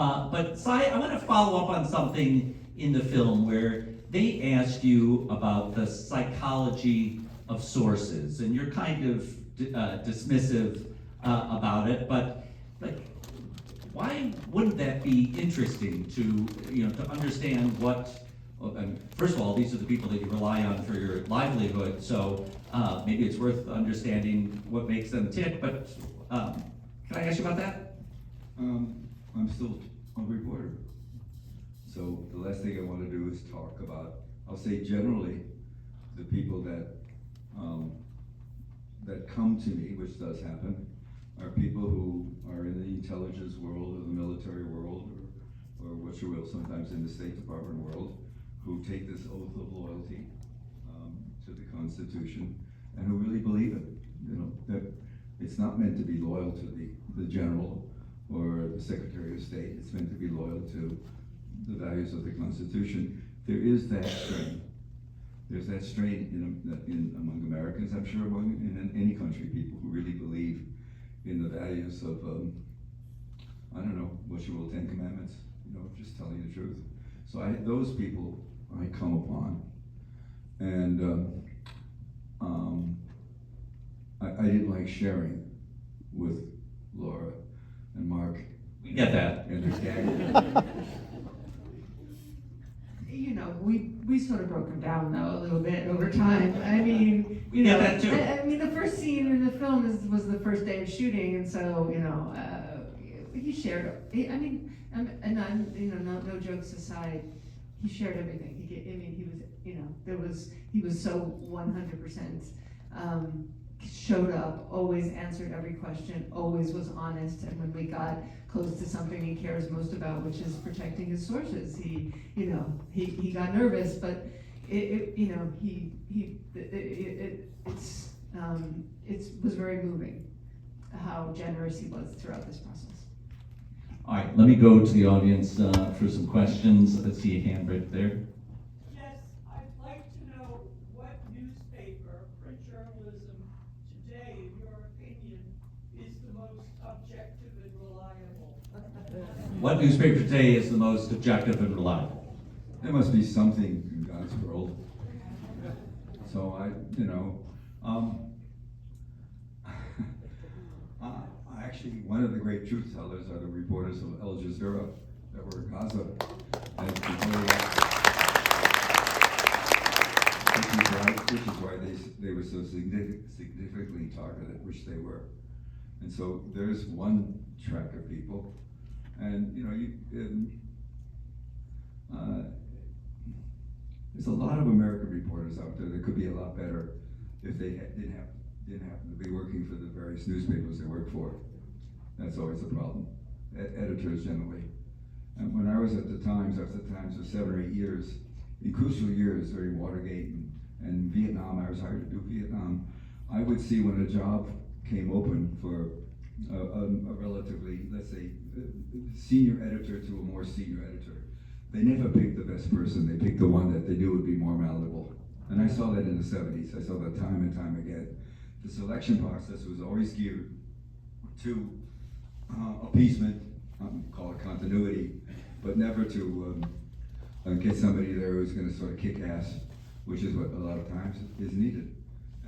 But Sai, I want to follow up on something in the film where they ask you about the psychology of sources, and you're kind of dismissive about it. But like, why wouldn't that be interesting to understand what? Well, first of all, these are the people that you rely on for your livelihood, so maybe it's worth understanding what makes them tick. But can I ask you about that? I'm still a reporter. So the last thing I want to do is talk about, I'll say generally, the people that come to me, which does happen, are people who are in the intelligence world or the military world or what you will, sometimes in the State Department world, who take this oath of loyalty to the Constitution and who really believe it. That it's not meant to be loyal to the general or the Secretary of State. It's meant to be loyal to the values of the Constitution. There is that strain. There's that strain among Americans, I'm sure in any country, people who really believe in the values of, I don't know, what you will, 10 Commandments, just telling the truth. So those people I come upon, and I didn't like sharing with Laura and Mark. We get that. And their gang. We sort of broke them down though a little bit over time. I mean, We get that too. I mean, the first scene in the film was the first day of shooting, and so he shared. No jokes aside, he shared everything. He was so 100%. Showed up, always answered every question, always was honest, and when we got close to something he cares most about, which is protecting his sources, he got nervous, but it was very moving how generous he was throughout this process. All right, let me go to the audience for some questions. Let's see a hand right there. Yes, I'd like to know what newspaper, print journalism, today, in your opinion, is the most objective and reliable? What newspaper today is the most objective and reliable? There must be something in God's world. So actually, one of the great truth tellers are the reporters of Al Jazeera that were in Gaza. And which is why they were so significantly targeted, which they were. And so there's one track of people, and there's a lot of American reporters out there that could be a lot better if they didn't happen to be working for the various newspapers they work for. That's always a problem. Editors generally. And when I was at the Times, I was at the Times for 7 or 8 years, in crucial years during Watergate and Vietnam, I was hired to do Vietnam. I would see when a job came open for a relatively, let's say, senior editor to a more senior editor. They never picked the best person. They picked the one that they knew would be more malleable. And I saw that in the 70s. I saw that time and time again. The selection process was always geared to appeasement, call it continuity, but never to get somebody there who's going to sort of kick ass, which is what a lot of times is needed.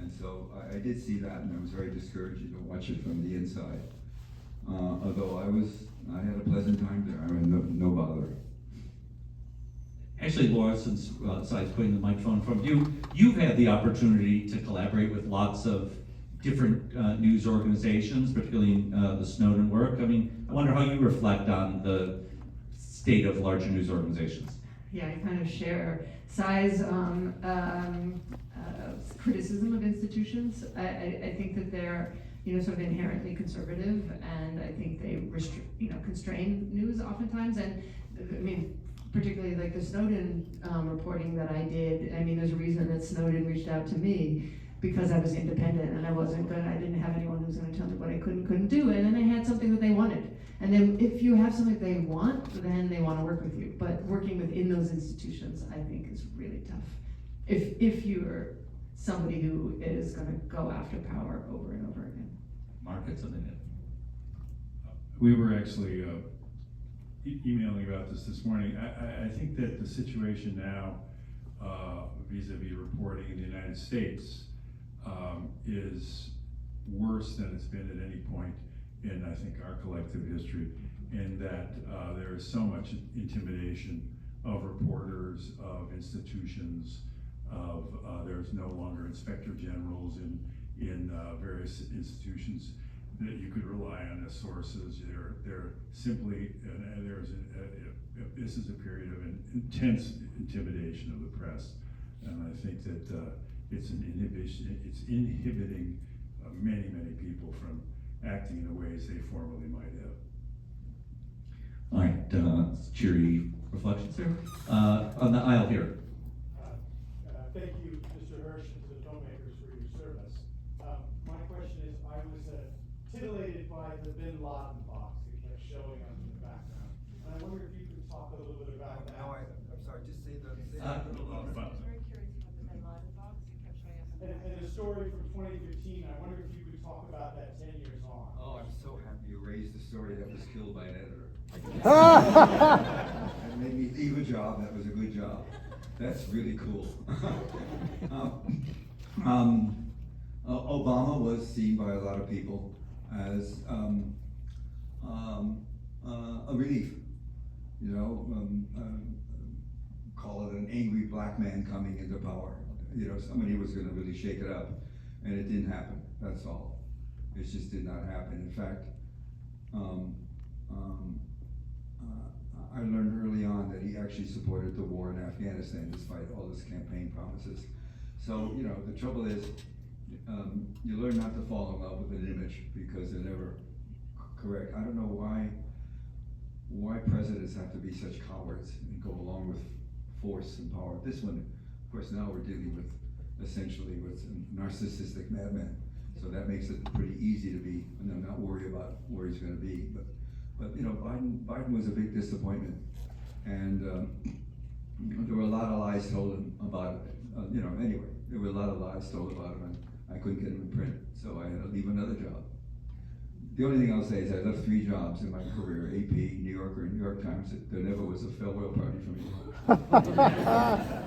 And so I did see that, and I was very discouraged to watch it from the inside. Although I had a pleasant time there. I mean, no bother. Actually, Laura, since Sai's putting the microphone in front of you, you've had the opportunity to collaborate with lots of different news organizations, particularly the Snowden work. I mean, I wonder how you reflect on the state of larger news organizations. Yeah, I kind of share Sai's criticism of institutions. I think that they're sort of inherently conservative, and I think they constrain news oftentimes. And I mean, particularly like the Snowden reporting that I did. I mean, there's a reason that Snowden reached out to me, because I was independent and I didn't have anyone who was going to tell me what I could and couldn't do, and then they had something that they wanted. And then if you have something they want, then they want to work with you. But working within those institutions, I think, is really tough. If you're somebody who is going to go after power over and over again. Markets of it. We were actually emailing about this morning. I think that the situation now, vis-a-vis reporting in the United States, is worse than it's been at any point in, I think, our collective history, in that there is so much intimidation of reporters, of institutions, of there's no longer inspector generals in various institutions that you could rely on as sources. They're simply, this is a period of an intense intimidation of the press, and I think that it's inhibiting many people from acting in the ways they formerly might have. All right, cheery reflections here. On the aisle here. Thank you, Mr. Hersh, and to the filmmakers for your service. My question is, I was titillated by the Bin Laden box that kept showing up in the background. And I wonder if you could talk a little bit about that. No, I'm sorry, just say that. I was very curious about the Bin Laden box, it kept showing up in the And the story from 2015, I wonder if you could talk about that 10 years on. Oh, I'm so happy you raised the story that was killed by an editor. That made me leave a job, that was a good job. That's really cool. Obama was seen by a lot of people as a relief. You know, call it an angry black man coming into power. You know, somebody was going to really shake it up, and it didn't happen. That's all. It just did not happen. In fact, I learned early on that he actually supported the war in Afghanistan despite all his campaign promises. So, you know, the trouble is, you learn not to fall in love with an image because they're never correct. I don't know why presidents have to be such cowards and go along with force and power. This one, of course, now we're dealing with essentially with a narcissistic madman. So that makes it pretty easy to be, not worry about where he's going to be. But you know, Biden was a big disappointment, and there were a lot of lies told him about it. You know, anyway, there were a lot of lies told about him, and I couldn't get him in print, so I had to leave another job. The only thing I'll say is I left 3 jobs in my career: AP, New Yorker, and New York Times. There never was a farewell party for me.